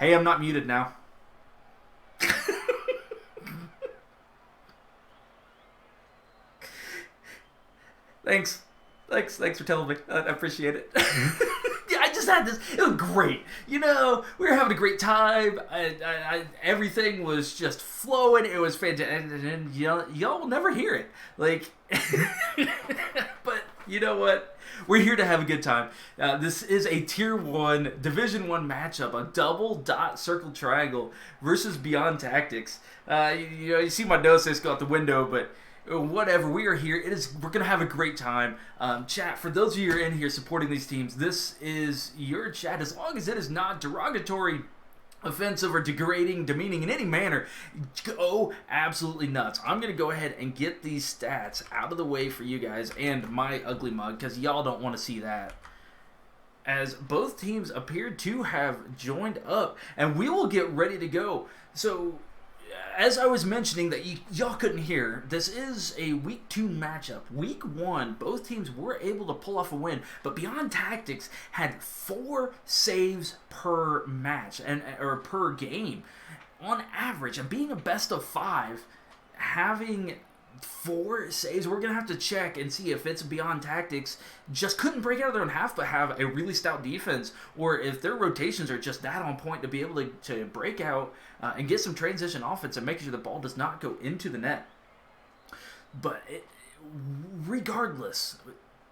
Hey, I'm not muted now. Thanks. Thanks for telling me. I appreciate it. Yeah, I just had this. It was great. You know, we were having a great time. Everything was just flowing. It was fantastic. And y'all will never hear it. Like, but you know what? We're here to have a good time. This is a Tier 1, Division 1 matchup, a double dot circle triangle versus Beyond Tactics. You see my notes just go out the window, but whatever, we are here. We're gonna have a great time. Chat, for those of you who are in here supporting these teams, this is your chat. As long as it is not derogatory, offensive, or degrading, demeaning in any manner, go absolutely nuts. I'm gonna go ahead and get these stats out of the way for you guys and my ugly mug, because y'all don't want to see that, as both teams appear to have joined up, and we will get ready to go. So as I was mentioning that y'all couldn't hear, this is a Week 2 matchup. Week 1, both teams were able to pull off a win, but Beyond Tactics had 4 saves per match, or per game, on average. And being a best of 5, having 4 saves, we're going to have to check and see if it's Beyond Tactics just couldn't break out of their own half but have a really stout defense, or if their rotations are just that on point to be able to break out and get some transition offense and make sure the ball does not go into the net. But regardless,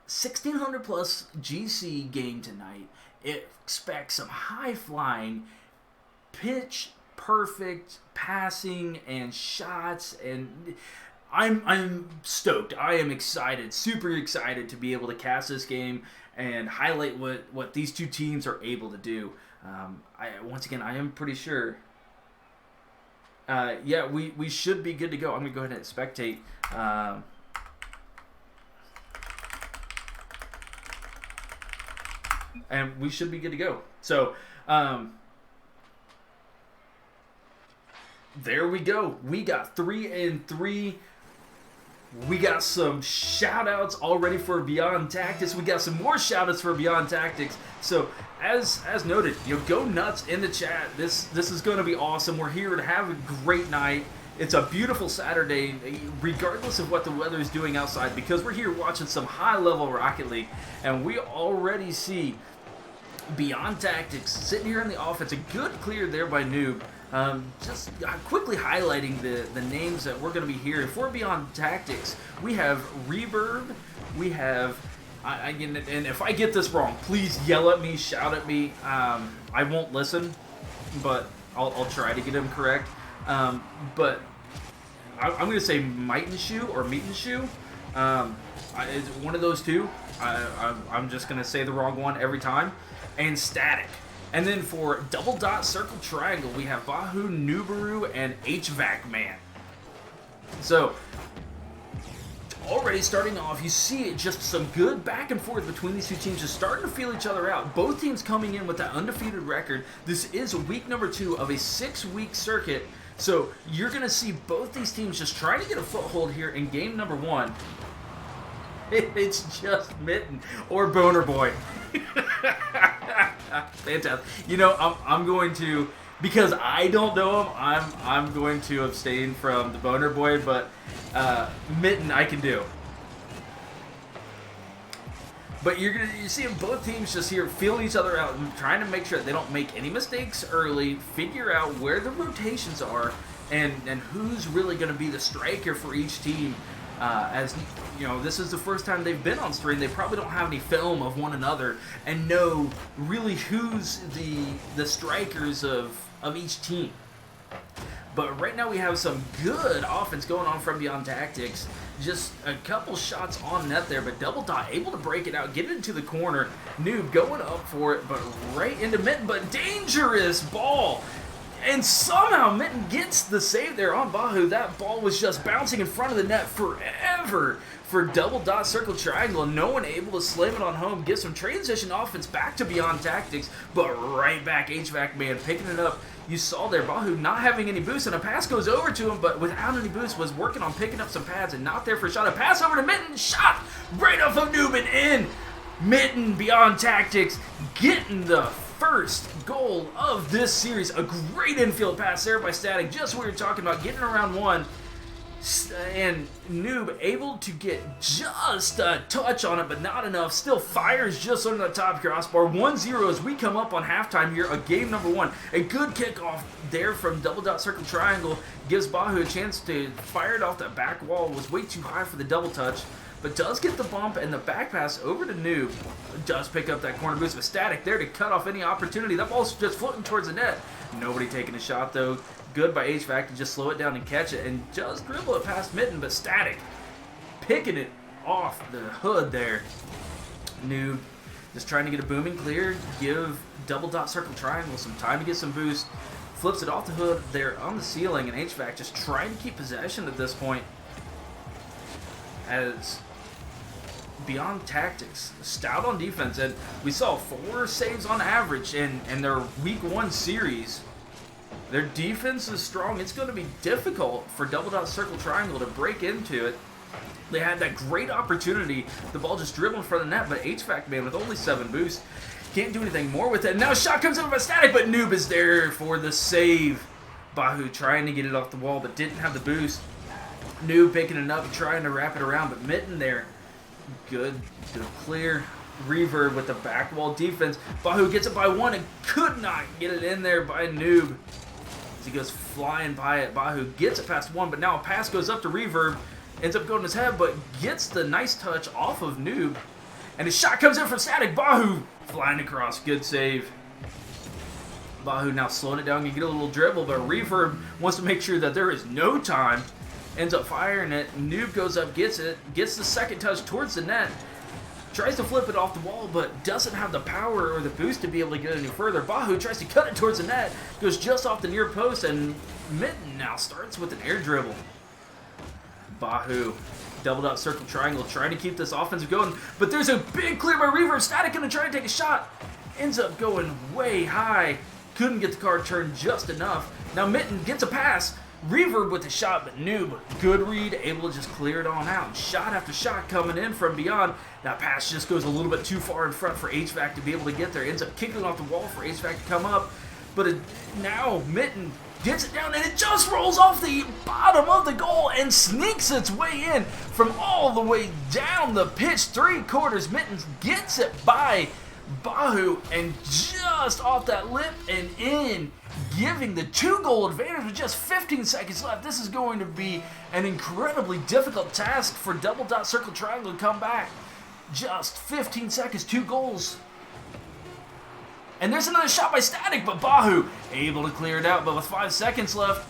1,600 plus GC game tonight. Expect some high-flying, pitch-perfect passing and shots, and I'm stoked. I am excited, super excited to be able to cast this game and highlight what these two teams are able to do. Once again, I am pretty sure. Yeah, we should be good to go. I'm going to go ahead and spectate. And we should be good to go. So, there we go. We got 3-3. We got some shout-outs already for Beyond Tactics. We got some more shout-outs for Beyond Tactics. So, as noted, go nuts in the chat. This is going to be awesome. We're here to have a great night. It's a beautiful Saturday, regardless of what the weather is doing outside, because we're here watching some high-level Rocket League, and we already see Beyond Tactics sitting here in the offense. A good clear there by Noob. Just quickly highlighting the names that we're going to be hearing. For Beyond Tactics, we have Reverb, we have, and if I get this wrong, please yell at me, shout at me. I won't listen, but I'll try to get them correct. But I'm going to say Might and Shoe or Meat and Shoe. It's one of those two. I'm just going to say the wrong one every time. And Static. And then for double dot circle triangle, we have Bahu, Nubaru, and HVAC Man. So, already starting off, you see just some good back and forth between these two teams, just starting to feel each other out. Both teams coming in with that undefeated record. This is week number 2 of a 6-week circuit. So, you're going to see both these teams just trying to get a foothold here in game number 1. It's just Mitten or Boner Boy. Fantastic. I'm going to, because I don't know him, I'm going to abstain from the Boner Boy, but Mitten I can do. But you're seeing both teams just here feeling each other out and trying to make sure that they don't make any mistakes early, figure out where the rotations are, and who's really going to be the striker for each team. As this is the first time they've been on stream. They probably don't have any film of one another and know really who's the strikers of each team. But right now we have some good offense going on from Beyond Tactics. Just a couple shots on net there, but Double Dot able to break it out, get it into the corner. Noob going up for it, but right into Mitten, but dangerous ball. And somehow Mitten gets the save there on Bahu. That ball was just bouncing in front of the net forever for double dot circle triangle, and no one able to slam it on home. Get some transition offense back to Beyond Tactics, but right back HVAC Man picking it up. You saw there Bahu not having any boost, and a pass goes over to him, but without any boost, was working on picking up some pads and not there for a shot. A pass over to Mitten, shot right off of Noob and in. Mitten, Beyond Tactics, getting the first goal of this series. A great infield pass there by Static. Just what we were talking about, getting around one. And Noob able to get just a touch on it, but not enough. Still fires just under the top crossbar. 1-0 as we come up on halftime here of game number 1. A good kickoff there from double dot circle triangle. Gives Bahu a chance to fire it off that back wall. Was way too high for the double touch, but does get the bump and the back pass over to Noob. Does pick up that corner boost with Static there to cut off any opportunity. That ball's just floating towards the net. Nobody taking a shot though. Good by HVAC to just slow it down and catch it and just dribble it past Mitten, but Static picking it off the hood there. Noob just trying to get a booming clear, give double dot circle triangle some time to get some boost. Flips it off the hood there on the ceiling, and HVAC just trying to keep possession at this point. As Beyond Tactics, stout on defense, and we saw 4 saves on average in their week 1 series. Their defense is strong. It's going to be difficult for double dot circle triangle to break into it. They had that great opportunity. The ball just dribbled in front of the net, but HVAC, man, with only 7 boosts, can't do anything more with it. And now a shot comes in by Static, but Noob is there for the save. Bahu trying to get it off the wall, but didn't have the boost. Noob picking it up and trying to wrap it around, but Mitten there. Good clear. Reverb with the back wall defense. Bahu gets it by 1 and could not get it in there by Noob. As he goes flying by it, Bahu gets it past 1, but now a pass goes up to Reverb. Ends up going in his head, but gets the nice touch off of Noob. And a shot comes in from Static. Bahu flying across. Good save. Bahu now slowing it down and get a little dribble, but Reverb wants to make sure that there is no time. Ends up firing it. Noob goes up, gets it. Gets the second touch towards the net. Tries to flip it off the wall, but doesn't have the power or the boost to be able to get any further. Bahu tries to cut it towards the net. Goes just off the near post, and Mitten now starts with an air dribble. Bahu, double dot circle triangle, trying to keep this offensive going, but there's a big clear by Reverb. Static gonna try to take a shot. Ends up going way high. Couldn't get the card turned just enough. Now Mitten gets a pass. Reverb with the shot, but Noob, good read, able to just clear it on out. Shot after shot coming in from beyond. That pass just goes a little bit too far in front for HVAC to be able to get there. Ends up kicking off the wall for HVAC to come up. But now Mitten gets it down, and it just rolls off the bottom of the goal and sneaks its way in from all the way down the pitch. 3/4. Mitten gets it by Bahu, and just off that lip and in, giving the 2-goal advantage with just 15 seconds left. This is going to be an incredibly difficult task for double dot circle triangle to come back. Just 15 seconds, 2 goals. And there's another shot by Static, but Bahu able to clear it out, but with 5 seconds left,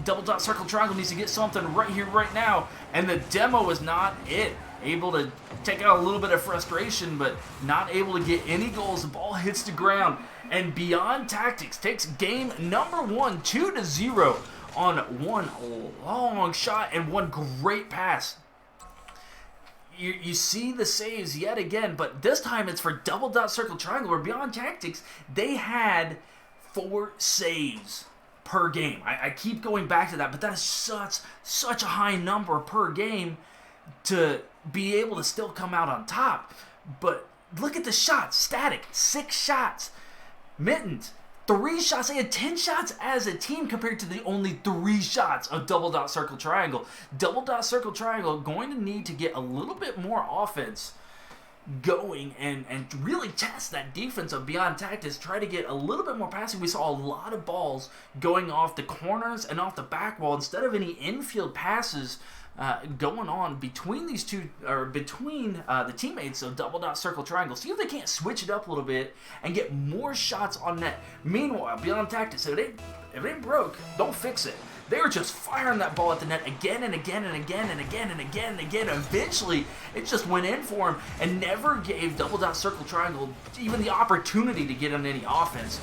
double dot circle triangle needs to get something right here, right now, and the demo is not it. Able to take out a little bit of frustration, but not able to get any goals. The ball hits the ground, and Beyond Tactics takes game number 1, 2-0 on one long shot and one great pass. You see the saves yet again, but this time it's for double dot circle triangle, where Beyond Tactics, they had 4 saves per game. I keep going back to that, but that is such a high number per game to be able to still come out on top. But look at the shots. Static, 6 shots. Mittens, 3 shots. They had 10 shots as a team compared to the only 3 shots of double dot circle triangle. Double dot circle triangle going to need to get a little bit more offense going and really test that defense of Beyond Tactics. Try to get a little bit more passing. We saw a lot of balls going off the corners and off the back wall instead of any infield passes going on between these two, or between the teammates of double dot circle triangle. See if they can't switch it up a little bit and get more shots on net. Meanwhile, Beyond Tactics, if it ain't broke, don't fix it. They were just firing that ball at the net again and again and again and again and again and again. Eventually, it just went in for him and never gave double dot circle triangle even the opportunity to get on any offense.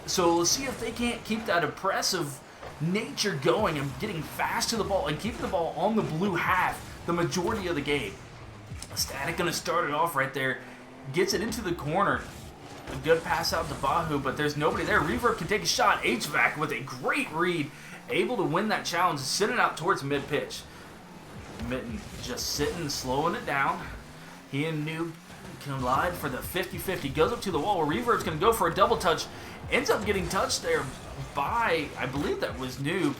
So let's see if they can't keep that impressive nature going and getting fast to the ball and keeping the ball on the blue half the majority of the game. Static gonna start it off right there, gets it into the corner. A good pass out to Bahu, but there's nobody there. Reverb can take a shot. HVAC with a great read, able to win that challenge, send it out towards mid-pitch. Mitten just sitting, slowing it down. He and Noob collide for the 50-50. Goes up to the wall where Reverb's going to go for a double touch. Ends up getting touched there by, I believe that was Noob.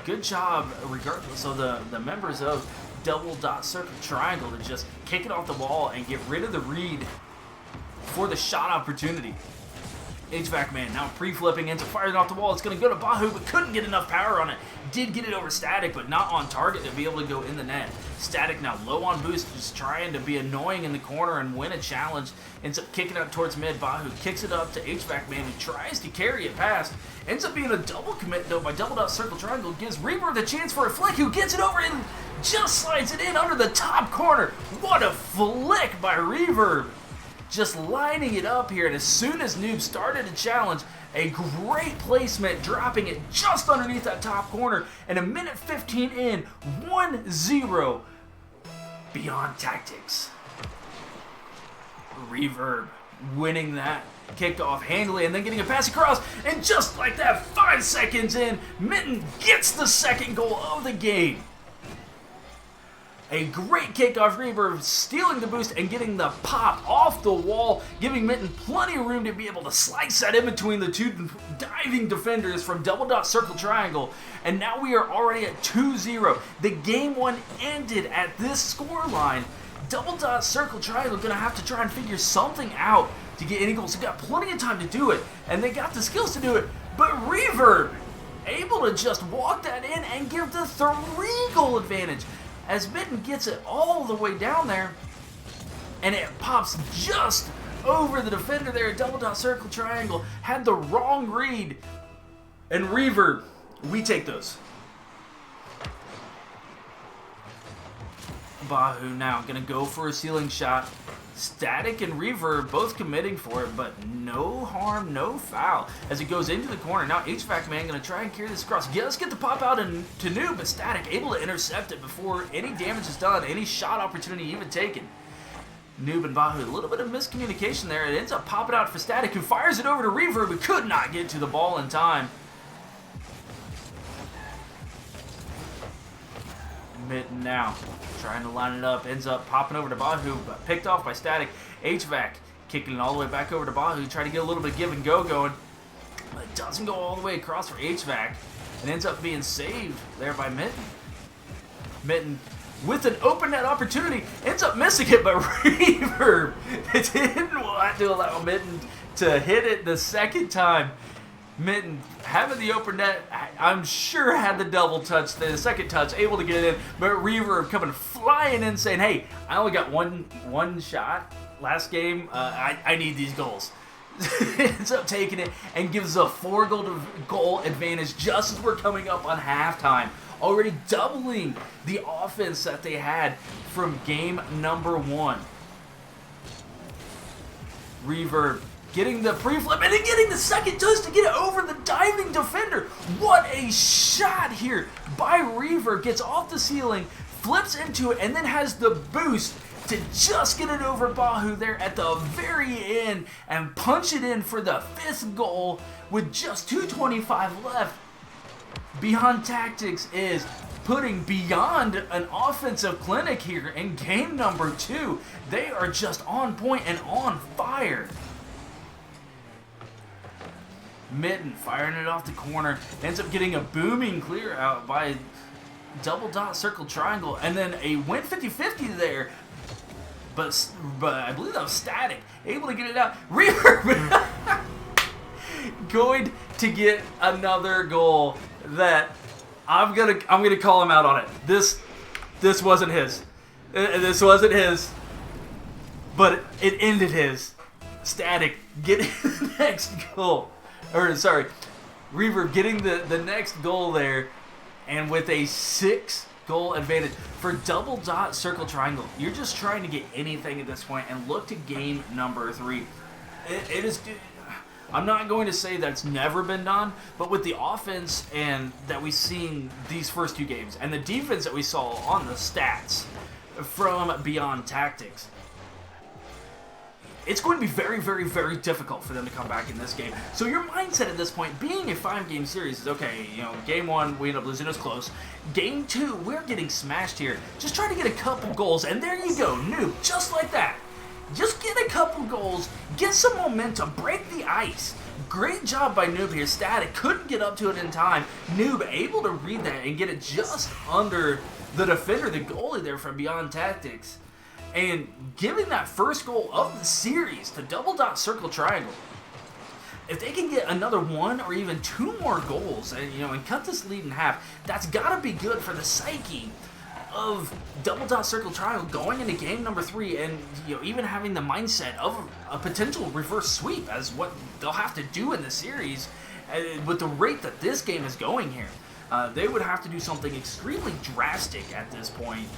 Good job, regardless. So the members of Double Dot Circle Triangle to just kick it off the wall and get rid of the read for the shot opportunity. HVAC man now pre-flipping into firing off the wall. It's going to go to Bahu, but couldn't get enough power on it. Did get it over Static, but not on target to be able to go in the net. Static now low on boost, just trying to be annoying in the corner and win a challenge. Ends up kicking it towards mid. Bahu kicks it up to HVAC man, who tries to carry it past. Ends up being a double commit, though, by Double Dot Circle Triangle. Gives Reaver the chance for a flick, who gets it over and just slides it in under the top corner. What a flick by Reverb. Just lining it up here, and as soon as Noob started a challenge, a great placement, dropping it just underneath that top corner, and a minute 15 in, 1-0, Beyond Tactics. Reverb winning that kickoff handily, and then getting a pass across, and just like that, 5 seconds in, Mitten gets the second goal of the game. A great kickoff, Reverb stealing the boost and getting the pop off the wall, giving Mitten plenty of room to be able to slice that in between the two diving defenders from Double Dot Circle Triangle. And now we are already at 2-0. The game one ended at this scoreline. Double Dot Circle Triangle going to have to try and figure something out to get any goals. They got plenty of time to do it, and they got the skills to do it. But Reverb able to just walk that in and give the 3-goal advantage, as Mitten gets it all the way down there, and it pops just over the defender there at Double Dot Circle Triangle. Had the wrong read, and Reverb, we take those. Bahu now going to go for a ceiling shot. Static and Reverb both committing for it, but no harm, no foul. As it goes into the corner, now HVAC man going to try and carry this across. Let's get the pop out to Noob, but Static able to intercept it before any damage is done, any shot opportunity even taken. Noob and Bahu, a little bit of miscommunication there. It ends up popping out for Static, who fires it over to Reverb, but could not get to the ball in time. Mitten now trying to line it up, ends up popping over to Bahu, but picked off by Static. HVAC kicking it all the way back over to Bahu, trying to get a little bit of give and go going, but it doesn't go all the way across for HVAC, and ends up being saved there by Mitten. Mitten with an open net opportunity ends up missing it, but Reverb didn't want to allow Mitten to hit it the second time. Mitten having the open net, I'm sure had the double touch, the second touch, able to get it in, but Reverb coming flying in saying, hey, I only got one shot last game, I need these goals. Ends up taking it and gives a 4-goal advantage just as we're coming up on halftime, already doubling the offense that they had from game number 1. Reverb getting the pre-flip and then getting the second touch to get it over the diving defender. What a shot here by Reverb. Gets off the ceiling, flips into it, and then has the boost to just get it over Bahu there at the very end and punch it in for the 5th goal with just 2:25 left. Beyond Tactics is putting Beyond an offensive clinic here in game number 2. They are just on point and on fire. Mitten firing it off the corner, ends up getting a booming clear out by Double Dot Circle Triangle, and then a win 50-50 there, but I believe that was Static, able to get it out. Reverb going to get another goal that I'm gonna call him out on it. This wasn't his. This wasn't his, but it ended his. Static getting the next goal. Or, sorry, Reverb getting the next goal there, and with a 6-goal advantage for Double Dot Circle Triangle. You're just trying to get anything at this point, and look to game number 3. It is. I'm not going to say that's never been done, but with the offense and that we've seen these first 2 games, and the defense that we saw on the stats from Beyond Tactics, it's going to be very, very, very difficult for them to come back in this game. So your mindset at this point, being a 5-game series, is okay, game 1, we end up losing, it's close. Game 2, we're getting smashed here. Just try to get a couple goals, and there you go, Noob, just like that. Just get a couple goals, get some momentum, break the ice. Great job by Noob here. Static couldn't get up to it in time. Noob able to read that and get it just under the defender, the goalie there from Beyond Tactics. And giving that first goal of the series to Double Dot Circle Triangle. If they can get another 1 or even 2 more goals and cut this lead in half, that's got to be good for the psyche of Double Dot Circle Triangle going into game number 3 and even having the mindset of a potential reverse sweep as what they'll have to do in the series with the rate that this game is going here. They would have to do something extremely drastic at this point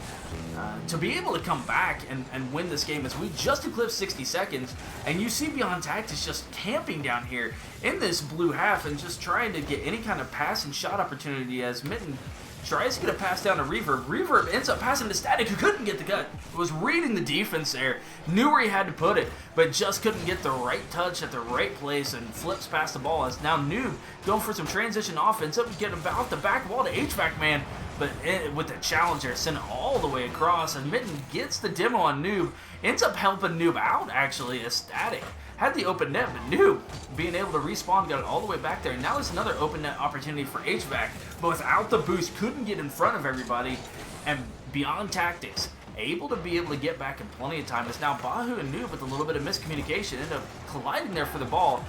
to be able to come back and win this game, as we just eclipsed 60 seconds, and you see Beyond Tactics just camping down here in this blue half and just trying to get any kind of pass and shot opportunity as Mitten tries to get a pass down to Reverb. Reverb ends up passing to Static, who couldn't get the cut. Was reading the defense there, knew where he had to put it, but just couldn't get the right touch at the right place and flips past the ball. As now Noob going for some transition offense, up to get about the back wall to HVAC Man, but with the challenger sent it all the way across, and Mitten gets the demo on Noob, ends up helping Noob out actually as Static had the open net, but Noob being able to respawn, got it all the way back there. And now there's another open net opportunity for HVAC, but without the boost, couldn't get in front of everybody. And Beyond Tactics, able to get back in plenty of time. It's now Bahu and Noob with a little bit of miscommunication, end up colliding there for the ball.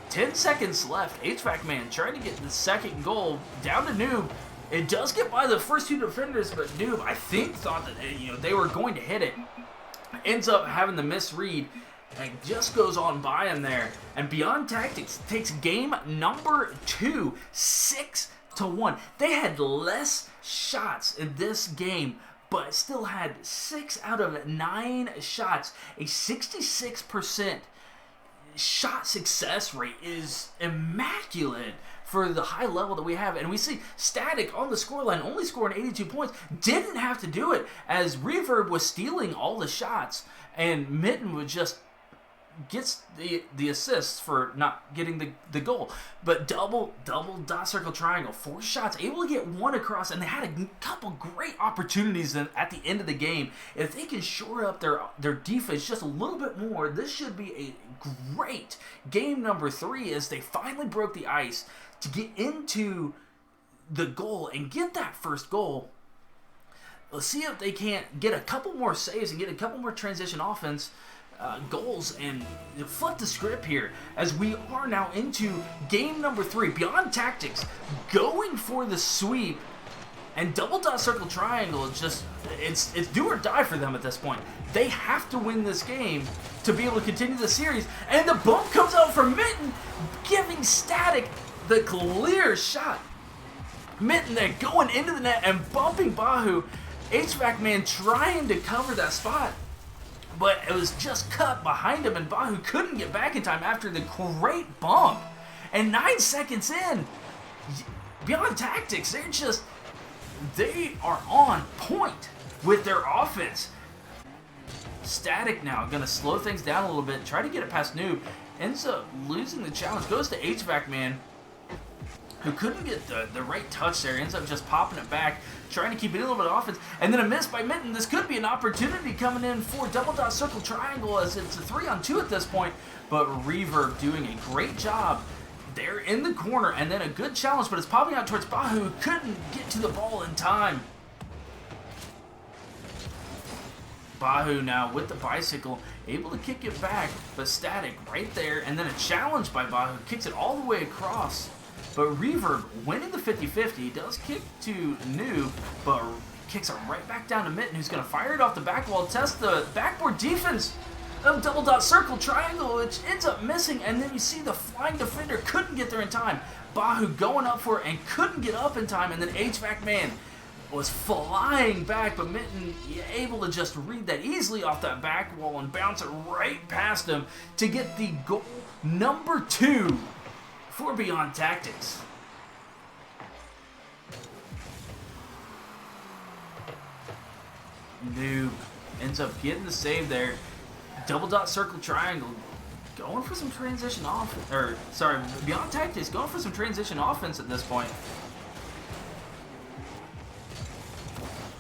10 seconds left. HVAC Man trying to get the second goal down to Noob. It does get by the first 2 defenders, but Noob, I think, thought that they were going to hit it. Ends up having the misread and just goes on by him there. And Beyond Tactics takes game number 2, 6-1. They had less shots in this game, but still had 6 out of 9 shots. A 66% shot success rate is immaculate for the high level that we have. And we see Static on the scoreline only scoring 82 points. Didn't have to do it, as Reverb was stealing all the shots, and Mitten would just gets the assists for not getting the goal. But double dot circle triangle, 4 shots, able to get 1 across, and they had a couple great opportunities at the end of the game. If they can shore up their defense just a little bit more, this should be a great game number 3, as they finally broke the ice to get into the goal and get that first goal. Let's see if they can't get a couple more saves and get a couple more transition offense goals and flip the script here, as we are now into game number 3. Beyond Tactics going for the sweep, and double dot circle triangle, it's do or die for them at this point. They have to win this game to be able to continue the series, and the bump comes out from Mitten, giving Static the clear shot. Mitten there going into the net and bumping Bahu. HVAC Man trying to cover that spot, but it was just cut behind him, and Bahu couldn't get back in time after the great bump. And 9 seconds in, Beyond Tactics, they are on point with their offense. Static now gonna slow things down a little bit, try to get it past Noob, ends up losing the challenge, goes to HVAC Man, who couldn't get the right touch there, ends up just popping it back, trying to keep it a little bit of offense, and then a miss by Mitten. This could be an opportunity coming in for double dot circle triangle, as it's a 3-on-2 at this point, but Reverb doing a great job there in the corner, and then a good challenge, but it's popping out towards Bahu, who couldn't get to the ball in time. Bahu now with the bicycle, able to kick it back, but Static right there, and then a challenge by Bahu, kicks it all the way across. But Reverb winning the 50-50, does kick to Noob, but kicks it right back down to Mitten, who's going to fire it off the back wall, test the backboard defense of double dot circle triangle, which ends up missing, and then you see the flying defender couldn't get there in time. Bahu going up for it and couldn't get up in time, and then HVAC Man was flying back, but Mitten able to just read that easily off that back wall and bounce it right past him to get the goal number 2 for Beyond Tactics. Noob ends up getting the save there. Double dot circle triangle going for some transition offense, Beyond Tactics going for some transition offense at this point.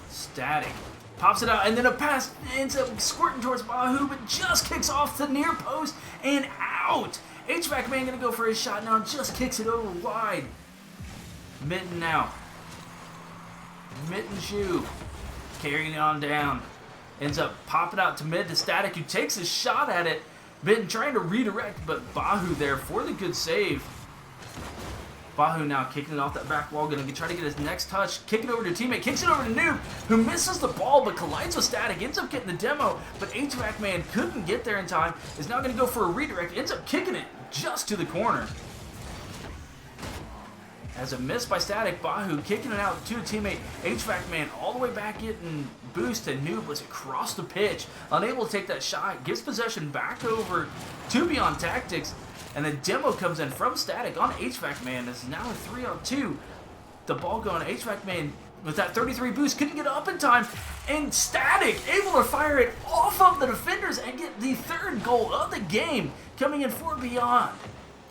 Static Pops it out, and then a pass ends up squirting towards Bahu, but just kicks off the near post and out. HVAC Man gonna go for his shot now, just kicks it over wide. Mitten now. Mitten Shoe carrying it on down. Ends up popping out to mid to Static, who takes a shot at it. Mitten trying to redirect, but Bahu there for the good save. Bahu now kicking it off that back wall, gonna try to get his next touch, kick it over to teammate, kicks it over to Noob, who misses the ball but collides with Static, ends up getting the demo, but HVAC Man couldn't get there in time, is now gonna go for a redirect, ends up kicking it just to the corner. As a miss by Static, Bahu kicking it out to a teammate, HVAC Man all the way back getting boost, and Noob was across the pitch, unable to take that shot, gives possession back over to Beyond Tactics, and the demo comes in from Static on HVAC Man. This is now a 3-on-2. The ball going, HVAC Man with that 33 boost couldn't get up in time, and Static able to fire it off of the defenders and get the third goal of the game coming in for Beyond.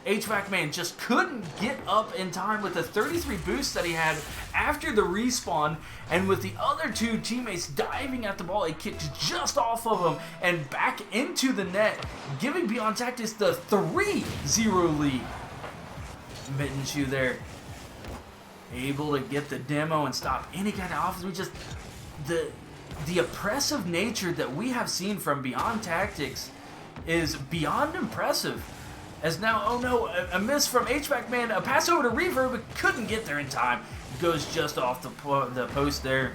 HVAC Man just couldn't get up in time with the 33 boost that he had after the respawn, and with the other two teammates diving at the ball, it kicked just off of him and back into the net, giving Beyond Tactics the 3-0 lead. Mitten Shoe there, able to get the demo and stop any kind of offense. We just, the oppressive nature that we have seen from Beyond Tactics is beyond impressive. As now, oh no, a miss from HVAC Man, a pass over to Reverb, but couldn't get there in time. Goes just off the post there.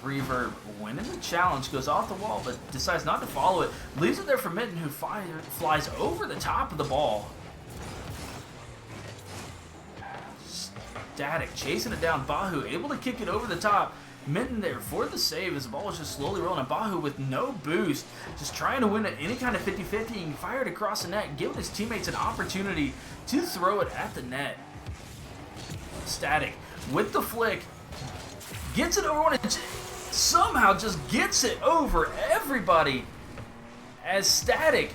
Reverb winning the challenge, goes off the wall, but decides not to follow it. Leaves it there for Mitten, who flies over the top of the ball. Static chasing it down, Bahu able to kick it over the top. Mitten there for the save as the ball was just slowly rolling. Bahu with no boost, just trying to win at any kind of 50-50. He fired across the net, giving his teammates an opportunity to throw it at the net. Static with the flick, gets it over one, and somehow just gets it over everybody as Static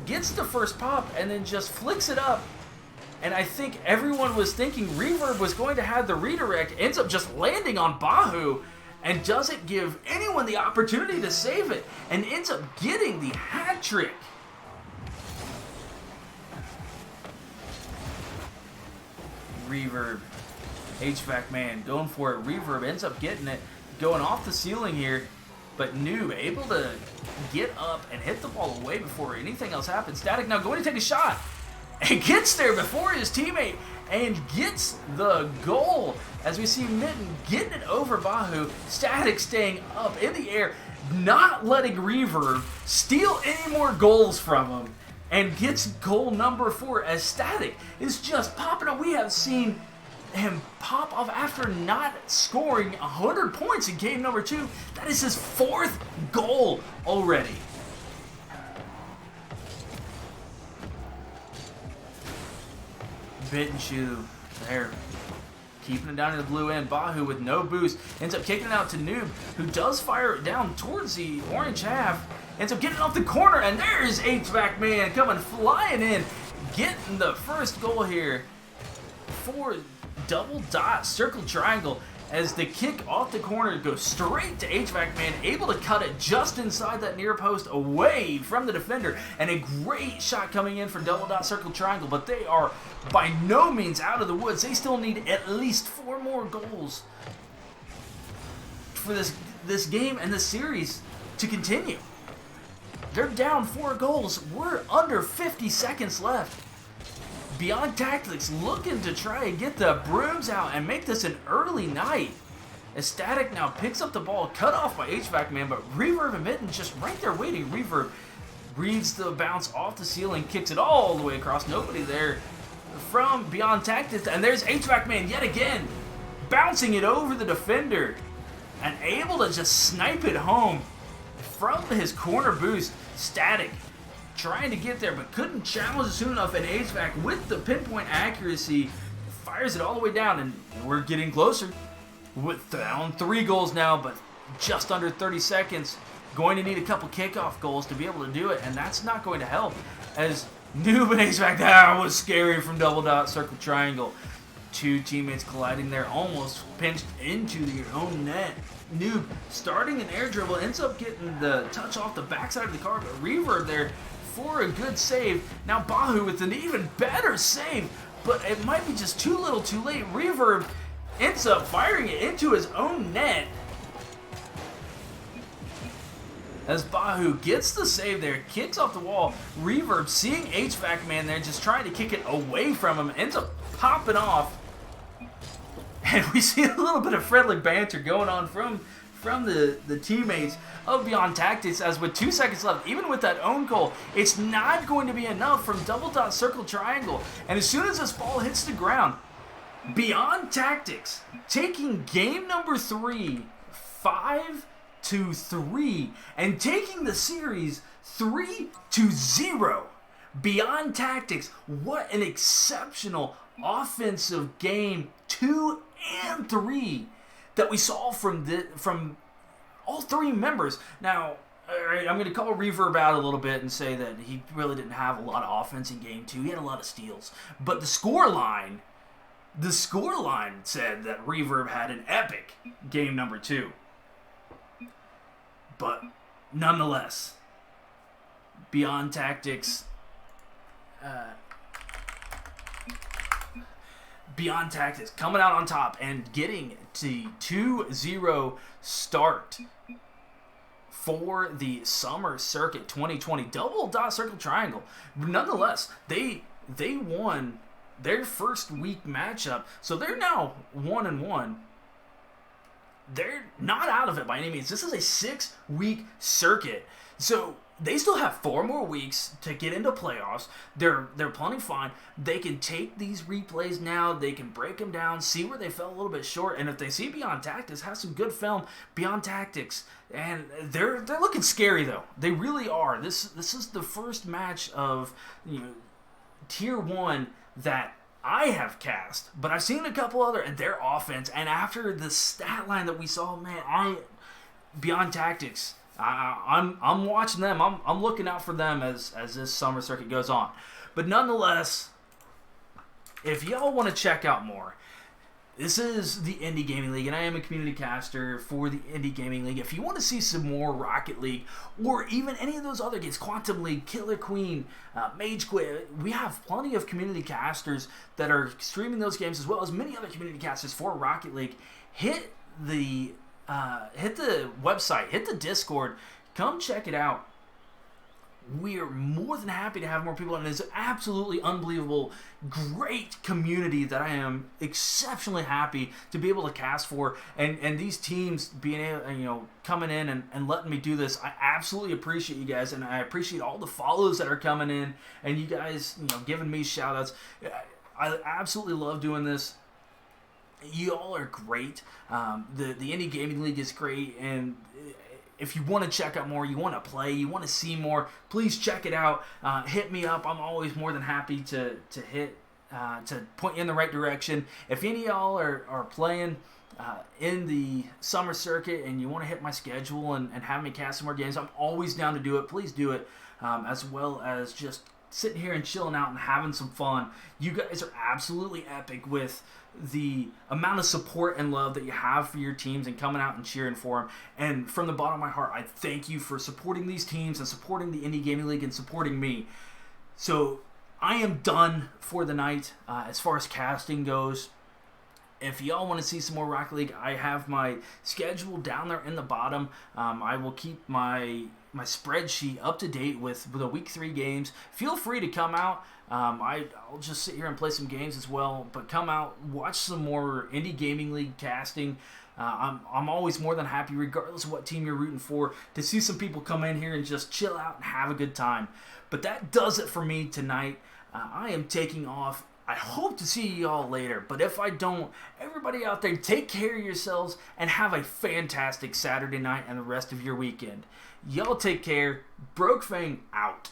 gets the first pop and then just flicks it up. And I think everyone was thinking Reverb was going to have the redirect, ends up just landing on Bahu and doesn't give anyone the opportunity to save it, and ends up getting the hat trick. Reverb, HVAC Man going for it. Reverb ends up getting it, going off the ceiling here, but Noob able to get up and hit the ball away before anything else happens. Static now going to take a shot, and gets there before his teammate and gets the goal. As we see Mitten getting it over Bahu, Static staying up in the air, not letting Reverb steal any more goals from him, and gets goal number 4 as Static is just popping up. We have seen him pop off after not scoring 100 points in game number 2. That is his 4th goal already. Mitten Shoe there, keeping it down in the blue end. Bahu with no boost ends up kicking it out to Noob, who does fire it down towards the orange half. Ends up getting off the corner, and there's HVAC Man coming flying in, getting the first goal here for double dot circle triangle. As the kick off the corner goes straight to HVAC Man, able to cut it just inside that near post away from the defender, and a great shot coming in for double dot circle triangle, but they are by no means out of the woods. They still need at least 4 more goals for this game and this series to continue. They're down 4 goals. We're under 50 seconds left. Beyond Tactics looking to try and get the brooms out and make this an early night. As Static now picks up the ball, cut off by HVAC Man, but Reverb and Mitten just right there waiting. Reverb reads the bounce off the ceiling, kicks it all the way across. Nobody there from Beyond Tactics, and there's HVAC Man yet again, bouncing it over the defender and able to just snipe it home from his corner boost. Static trying to get there, but couldn't challenge it soon enough, and HVAC with the pinpoint accuracy fires it all the way down, and we're getting closer. With down 3 goals now, but just under 30 seconds. Going to need a couple kickoff goals to be able to do it, and that's not going to help. As Noob and HVAC, that was scary from double dot circle triangle. two teammates colliding there, almost pinched into their own net. Noob starting an air dribble, ends up getting the touch off the backside of the car, but Reverb there for a good save. Now Bahu with an even better save, but it might be just too little too late. Reverb ends up firing it into his own net. As Bahu gets the save there, kicks off the wall. Reverb seeing HVAC Man there, just trying to kick it away from him, ends up popping off. And we see a little bit of friendly banter going on from the teammates of Beyond Tactics, as with 2 seconds left, even with that own goal, it's not going to be enough from double dot circle triangle. And as soon as this ball hits the ground, Beyond Tactics taking game number 3, 5-3, and taking the series 3-0. Beyond Tactics, what an exceptional offensive game 2 and 3 that we saw from all three members. Now, I'm going to call Reverb out a little bit and say that he really didn't have a lot of offense in game 2. He had a lot of steals, but the scoreline said that Reverb had an epic game number 2. But nonetheless, Beyond Tactics, coming out on top and getting the 2-0 start for the Summer Circuit 2020 double dot circle triangle. Nonetheless, they won their first week matchup, so they're now 1-1. They're not out of it by any means. This is a 6-week circuit, so they still have 4 more weeks to get into playoffs. They're plenty fine. They can take these replays now. They can break them down, see where they fell a little bit short, and if they see Beyond Tactics have some good film, Beyond Tactics, and they're looking scary though. They really are. This is the first match of Tier 1 that I have cast, but I've seen a couple other, and their offense, and after the stat line that we saw, man, Beyond Tactics, I'm watching them. I'm looking out for them as this Summer Circuit goes on. But nonetheless, if y'all want to check out more, this is the Indy Gaming League, and I am a community caster for the Indy Gaming League. If you want to see some more Rocket League, or even any of those other games, Quantum League, Killer Queen, Mage Quit, we have plenty of community casters that are streaming those games, as well as many other community casters for Rocket League. Hit the website, hit the Discord, come check it out. We are more than happy to have more people, and it's an absolutely unbelievable, great community that I am exceptionally happy to be able to cast for, and these teams being able, coming in and letting me do this. I absolutely appreciate you guys, and I appreciate all the follows that are coming in, and you guys, giving me shout outs. I absolutely love doing this. You all are great. The Indie Gaming League is great, and if you want to check out more, you want to play, you want to see more, please check it out. Hit me up. I'm always more than happy to point you in the right direction. If any of y'all are playing in the Summer Circuit and you want to hit my schedule and have me cast some more games, I'm always down to do it. Please do it, as well as just sitting here and chilling out and having some fun. You guys are absolutely epic with the amount of support and love that you have for your teams and coming out and cheering for them. And from the bottom of my heart, I thank you for supporting these teams and supporting the Indie Gaming League and supporting me. So I am done for the night as far as casting goes. If y'all want to see some more Rocket League, I have my schedule down there in the bottom. I will keep my spreadsheet up to date with the week 3 games. Feel free to come out. I'll just sit here and play some games as well, but come out, watch some more Indie Gaming League casting. I'm always more than happy, regardless of what team you're rooting for, to see some people come in here and just chill out and have a good time. But that does it for me tonight. I am taking off. I hope to see y'all later, but if I don't, everybody out there, take care of yourselves and have a fantastic Saturday night and the rest of your weekend. Y'all take care. Broke Fang out.